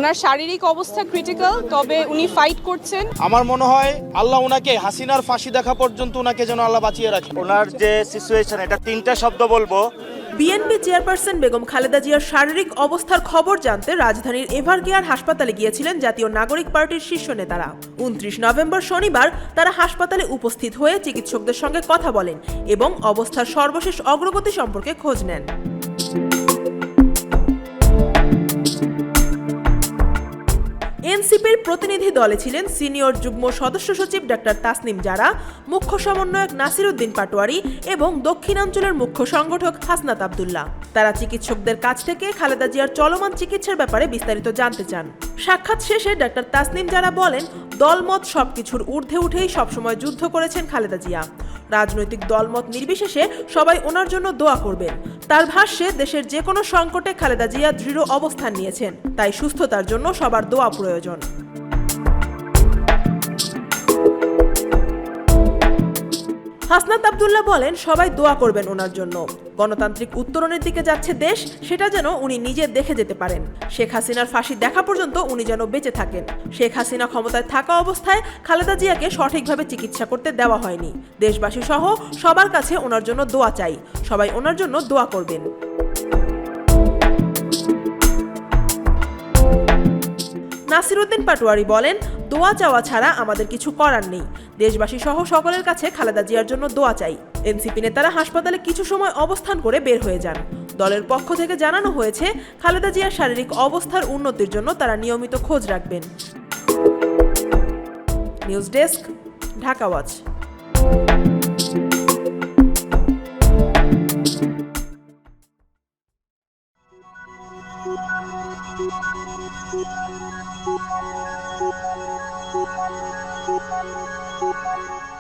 ওনার শারীরিক অবস্থা ক্রিটিক্যাল, তবে উনি ফাইট করছেন। আমার মনে হয় আল্লাহ ওনাকে হাসিনার ফাঁসি দেখা পর্যন্ত ওনাকে যেন আল্লাহ বাঁচিয়ে রাখে। ওনার যে সিচুয়েশন, এটা তিনটা শব্দ বলবো। বিএনপি চেয়ারপারসন বেগম খালেদা জিয়ার শারীরিক অবস্থার খবর জানতে রাজধানীর এভারকেয়ার হাসপাতালে গিয়েছিলেন জাতীয় নাগরিক পার্টির শীর্ষ নেতারা। 29 নভেম্বর শনিবার তারা হাসপাতালে উপস্থিত হয়ে চিকিৎসকদের সঙ্গে কথা বলেন এবং অবস্থার সর্বশেষ অগ্রগতি সম্পর্কে খোঁজ নেন। এনসিপির প্রতিনিধি দলে ছিলেন সিনিয়র যুগ্ম সদস্য সচিব ডাক্তার তাসনিম জারা, মুখ্য সমন্বয়ক নাসিরউদ্দিন পাটোয়ারি এবং দক্ষিণাঞ্চলের মুখ্য সংগঠক হাসনাত আব্দুল্লাহ। তারা চিকিৎসকদের কাছ থেকে খালেদা জিয়ার চলমান চিকিৎসার ব্যাপারে বিস্তারিত জানতে চান। সাক্ষাৎ শেষে ডাক্তার তাসনিম জারা বলেন, দলমত সবকিছুর ঊর্ধ্বে উঠেই সবসময় যুদ্ধ করেছেন খালেদা জিয়া। রাজনৈতিক দলমত নির্বিশেষে সবাই ওনার জন্য দোয়া করবেন। তার ভাষ্যে দেশের যে কোনো সংকটে খালেদা জিয়া দৃঢ় অবস্থান নিয়েছেন, তাই সুস্থতার জন্য সবার দোয়া প্রয়োজন। হাসনাত আব্দুল্লাহ বলেন, সবাই দোয়া করবেন ওনার জন্য। গণতান্ত্রিক উত্তরণের দিকে যাচ্ছে দেশ, সেটা যেন উনি নিজে দেখে যেতে পারেন। শেখ হাসিনার ফাঁসি দেখা পর্যন্ত উনি যেন বেঁচে থাকেন। শেখ হাসিনা ক্ষমতায় থাকা অবস্থায় খালেদা জিয়াকে সঠিকভাবে চিকিৎসা করতে দেওয়া হয়নি। দেশবাসী সহ সবার কাছে ওনার জন্য দোয়া চাই, সবাই ওনার জন্য দোয়া করবেন। নাসিরউদ্দিন পাটোয়ারি বলেন, দোয়া চাওয়া ছাড়া আমাদের কিছু করার নেই। দেশবাসী সহ সকলের কাছে খালেদা জিয়ার জন্য দোয়া চাই। এনসিপি নেতারা হাসপাতালে কিছু সময় অবস্থান করে বের হয়ে যান। দলের পক্ষ থেকে জানানো হয়েছে, খালেদা জিয়ার শারীরিক অবস্থার উন্নতির জন্য তারা নিয়মিত খোঁজ রাখবেন। News desk, Dhaka watch. Thank you.